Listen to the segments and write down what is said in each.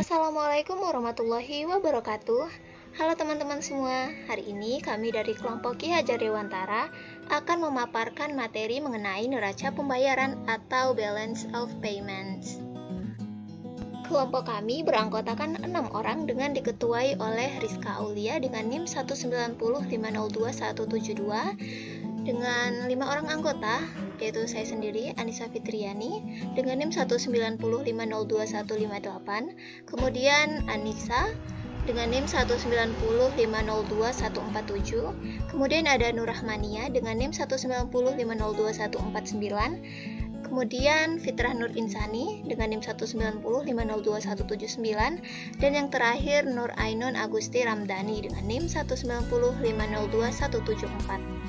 Assalamualaikum warahmatullahi wabarakatuh. Halo teman-teman semua, hari ini kami dari kelompok Ki Hajar Dewantara akan memaparkan materi mengenai neraca pembayaran atau balance of payments. Kelompok kami beranggotakan 6 orang dengan diketuai oleh Rizka Aulia dengan NIM 190502172, dengan 5 orang anggota, yaitu saya sendiri, Anissa Fitriani, dengan NIM 190502158, kemudian Anissa dengan NIM 190502147, kemudian ada Nurrahmania dengan NIM 190502149, kemudian Fitrah Nur Insani dengan NIM 190502179, dan yang terakhir Nur Ainun Agusti Ramdhani dengan NIM 190502174.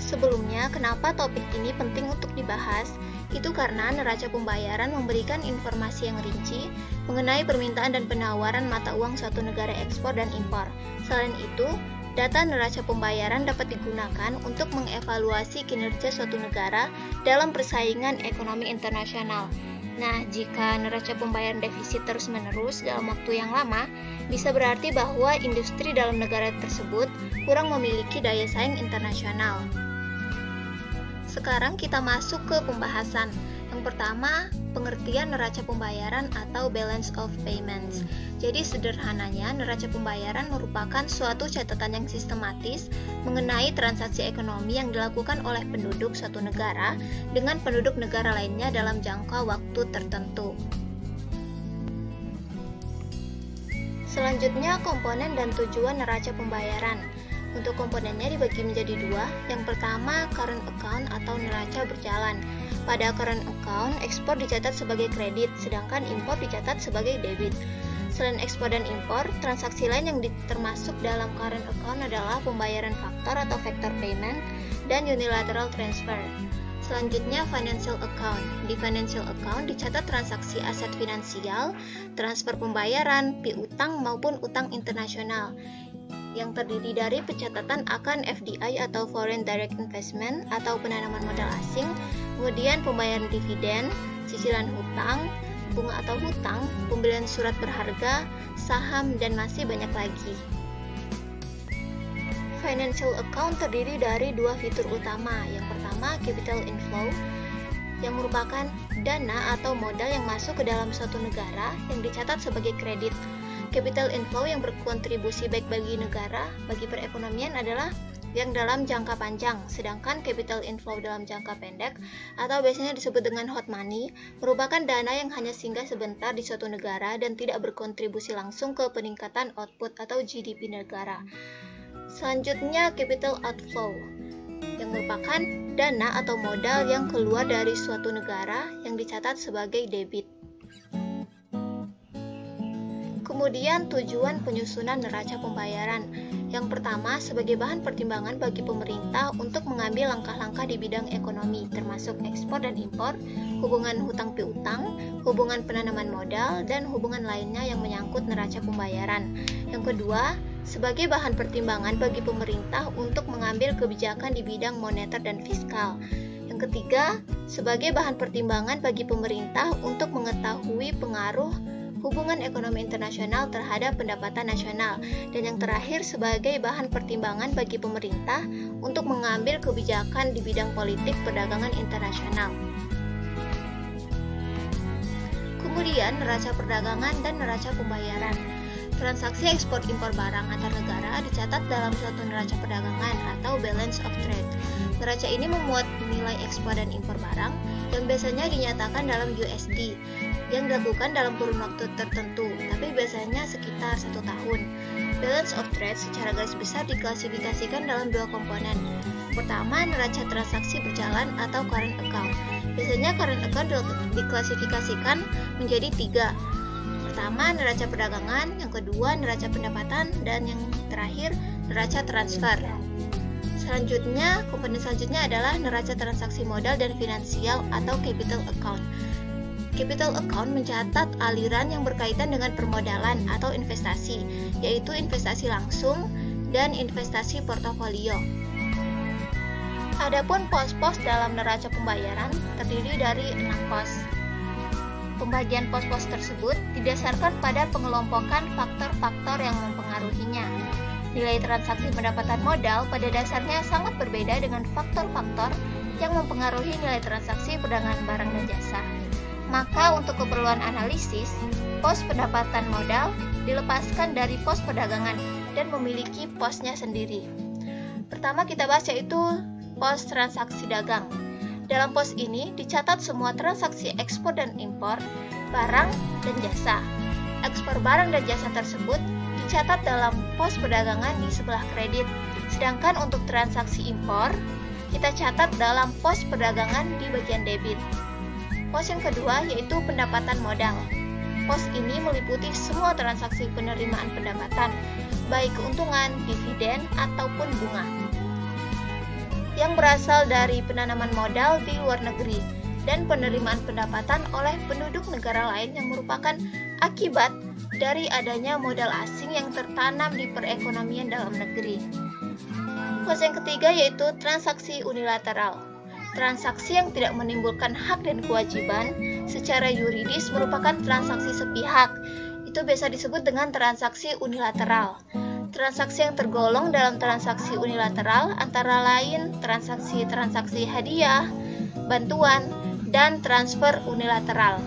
Sebelumnya, kenapa topik ini penting untuk dibahas? Itu karena neraca pembayaran memberikan informasi yang rinci mengenai permintaan dan penawaran mata uang suatu negara ekspor dan impor. Selain itu, data neraca pembayaran dapat digunakan untuk mengevaluasi kinerja suatu negara dalam persaingan ekonomi internasional. Nah, jika neraca pembayaran defisit terus-menerus dalam waktu yang lama, bisa berarti bahwa industri dalam negara tersebut kurang memiliki daya saing internasional. Sekarang kita masuk ke pembahasan. Yang pertama, pengertian neraca pembayaran atau balance of payments. Jadi sederhananya, neraca pembayaran merupakan suatu catatan yang sistematis mengenai transaksi ekonomi yang dilakukan oleh penduduk suatu negara dengan penduduk negara lainnya dalam jangka waktu tertentu. Selanjutnya, komponen dan tujuan neraca pembayaran. Untuk komponennya dibagi menjadi dua. Yang pertama, current account atau neraca berjalan. Pada current account, ekspor dicatat sebagai kredit, sedangkan impor dicatat sebagai debit. Selain ekspor dan impor, transaksi lain yang termasuk dalam current account adalah pembayaran faktor atau factor payment dan unilateral transfer. Selanjutnya, financial account. Di financial account dicatat transaksi aset finansial, transfer pembayaran, piutang maupun utang internasional, yang terdiri dari pencatatan akan FDI atau Foreign Direct Investment atau penanaman modal asing, kemudian pembayaran dividen, cicilan hutang, bunga atau hutang, pembelian surat berharga, saham, dan masih banyak lagi. Financial account terdiri dari dua fitur utama. Yang pertama, capital inflow, yang merupakan dana atau modal yang masuk ke dalam suatu negara yang dicatat sebagai kredit. Capital inflow yang berkontribusi baik bagi negara, bagi perekonomian adalah yang dalam jangka panjang, sedangkan capital inflow dalam jangka pendek, atau biasanya disebut dengan hot money, merupakan dana yang hanya singgah sebentar di suatu negara dan tidak berkontribusi langsung ke peningkatan output atau GDP negara. Selanjutnya, capital outflow, yang merupakan dana atau modal yang keluar dari suatu negara yang dicatat sebagai debit. Kemudian tujuan penyusunan neraca pembayaran. Yang pertama, sebagai bahan pertimbangan bagi pemerintah untuk mengambil langkah-langkah di bidang ekonomi, termasuk ekspor dan impor, hubungan hutang piutang, hubungan penanaman modal, dan hubungan lainnya yang menyangkut neraca pembayaran. Yang kedua, sebagai bahan pertimbangan bagi pemerintah untuk mengambil kebijakan di bidang moneter dan fiskal. Yang ketiga, sebagai bahan pertimbangan bagi pemerintah untuk mengetahui pengaruh hubungan ekonomi internasional terhadap pendapatan nasional, dan yang terakhir sebagai bahan pertimbangan bagi pemerintah untuk mengambil kebijakan di bidang politik perdagangan internasional. Kemudian neraca perdagangan dan neraca pembayaran. Transaksi ekspor impor barang antar negara dicatat dalam suatu neraca perdagangan atau balance of trade. Neraca ini memuat nilai ekspor dan impor barang yang biasanya dinyatakan dalam USD, yang dilakukan dalam kurun waktu tertentu, tapi biasanya sekitar 1 tahun. Balance of trade secara garis besar diklasifikasikan dalam dua komponen. Pertama, neraca transaksi berjalan atau current account. Biasanya current account diklasifikasikan menjadi 3. Pertama, neraca perdagangan, yang kedua, neraca pendapatan, dan yang terakhir, neraca transfer. Selanjutnya, komponen selanjutnya adalah neraca transaksi modal dan finansial atau capital account. Capital account mencatat aliran yang berkaitan dengan permodalan atau investasi, yaitu investasi langsung dan investasi portofolio. Adapun pos-pos dalam neraca pembayaran terdiri dari 6 pos. pembagian pos-pos tersebut didasarkan pada pengelompokan faktor-faktor yang mempengaruhinya. Nilai transaksi pendapatan modal pada dasarnya sangat berbeda dengan faktor-faktor yang mempengaruhi nilai transaksi perdagangan barang dan jasa. Maka untuk keperluan analisis, pos pendapatan modal dilepaskan dari pos perdagangan dan memiliki posnya sendiri. Pertama kita bahas yaitu pos transaksi dagang. Dalam pos ini dicatat semua transaksi ekspor dan impor, barang dan jasa. Ekspor barang dan jasa tersebut dicatat dalam pos perdagangan di sebelah kredit, sedangkan untuk transaksi impor kita catat dalam pos perdagangan di bagian debit. Pos yang kedua yaitu pendapatan modal. Pos ini meliputi semua transaksi penerimaan pendapatan, baik keuntungan, dividen, ataupun bunga, yang berasal dari penanaman modal di luar negeri dan penerimaan pendapatan oleh penduduk negara lain yang merupakan akibat dari adanya modal asing yang tertanam di perekonomian dalam negeri. Pos yang ketiga yaitu transaksi unilateral. Transaksi yang tidak menimbulkan hak dan kewajiban secara yuridis merupakan transaksi sepihak. Itu biasa disebut dengan transaksi unilateral. Transaksi yang tergolong dalam transaksi unilateral antara lain transaksi hadiah, bantuan, dan transfer unilateral.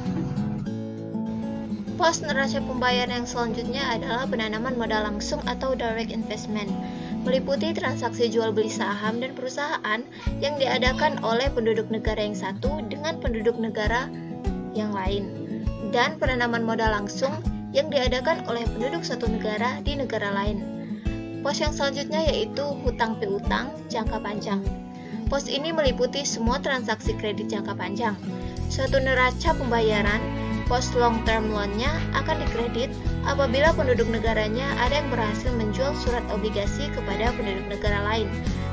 Pos neraca pembayaran yang selanjutnya adalah penanaman modal langsung atau direct investment, meliputi transaksi jual beli saham dan perusahaan yang diadakan oleh penduduk negara yang satu dengan penduduk negara yang lain, dan penanaman modal langsung yang diadakan oleh penduduk satu negara di negara lain. Pos yang selanjutnya yaitu hutang piutang jangka panjang. Pos ini meliputi semua transaksi kredit jangka panjang. Suatu neraca pembayaran, pos long term loan-nya akan dikredit apabila penduduk negaranya ada yang berhasil menjual surat obligasi kepada penduduk negara lain.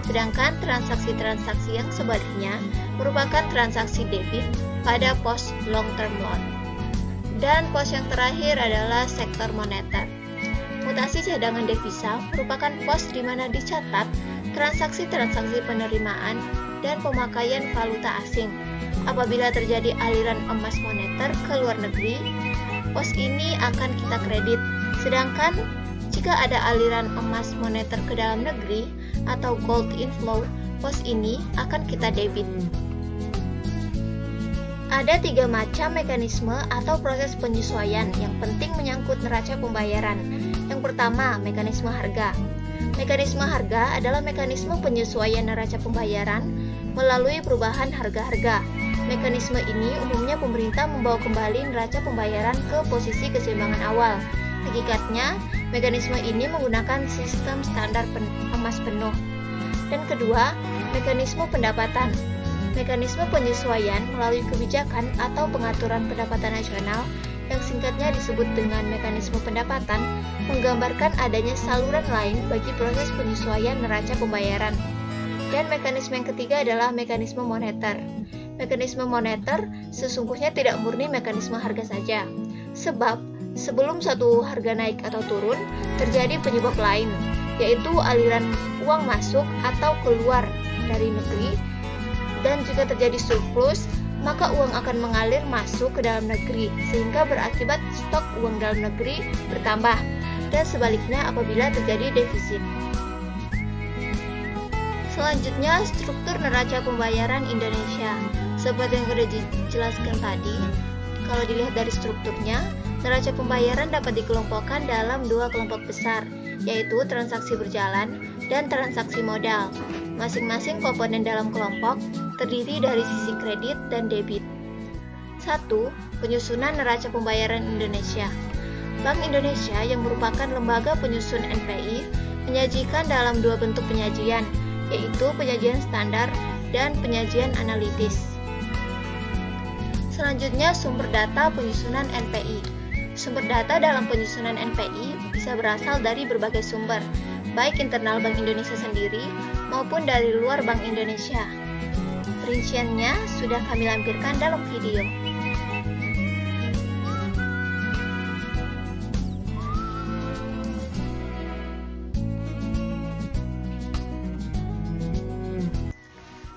Sedangkan transaksi-transaksi yang sebaliknya merupakan transaksi debit pada pos long term loan. Dan pos yang terakhir adalah sektor moneter. Mutasi cadangan devisa merupakan pos di mana dicatat transaksi-transaksi penerimaan dan pemakaian valuta asing. Apabila terjadi aliran emas moneter ke luar negeri, pos ini akan kita kredit. Sedangkan jika ada aliran emas moneter ke dalam negeri atau gold inflow, pos ini akan kita debit. Ada 3 macam mekanisme atau proses penyesuaian yang penting menyangkut neraca pembayaran. Yang pertama, mekanisme harga. Mekanisme harga adalah mekanisme penyesuaian neraca pembayaran melalui perubahan harga-harga. Mekanisme ini umumnya pemerintah membawa kembali neraca pembayaran ke posisi keseimbangan awal. Hakikatnya, mekanisme ini menggunakan sistem standar emas penuh. Dan kedua, mekanisme pendapatan. Mekanisme penyesuaian melalui kebijakan atau pengaturan pendapatan nasional yang singkatnya disebut dengan mekanisme pendapatan menggambarkan adanya saluran lain bagi proses penyesuaian neraca pembayaran. Dan mekanisme yang ketiga adalah mekanisme moneter. Mekanisme moneter sesungguhnya tidak murni mekanisme harga saja, sebab sebelum suatu harga naik atau turun terjadi penyebab lain, yaitu aliran uang masuk atau keluar dari negeri. Dan jika terjadi surplus, maka uang akan mengalir masuk ke dalam negeri sehingga berakibat stok uang dalam negeri bertambah, dan sebaliknya apabila terjadi defisit. Selanjutnya, struktur neraca pembayaran Indonesia. Seperti yang sudah dijelaskan tadi, kalau dilihat dari strukturnya, neraca pembayaran dapat dikelompokkan dalam 2 kelompok besar, yaitu transaksi berjalan dan transaksi modal. Masing-masing komponen dalam kelompok terdiri dari sisi kredit dan debit. 1. Penyusunan neraca pembayaran Indonesia. Bank Indonesia yang merupakan lembaga penyusun NPI menyajikan dalam 2 bentuk penyajian, yaitu penyajian standar dan penyajian analitis. Selanjutnya, sumber data penyusunan NPI. Sumber data dalam penyusunan NPI bisa berasal dari berbagai sumber, baik internal Bank Indonesia sendiri maupun dari luar Bank Indonesia. Rinciannya sudah kami lampirkan dalam video.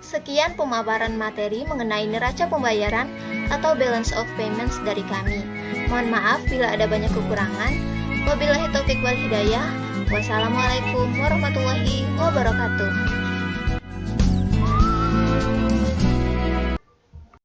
Sekian pemaparan materi mengenai neraca pembayaran atau balance of payments dari kami. Mohon maaf bila ada banyak kekurangan. Wabillahi taufiq wal hidayah. Wassalamualaikum warahmatullahi wabarakatuh.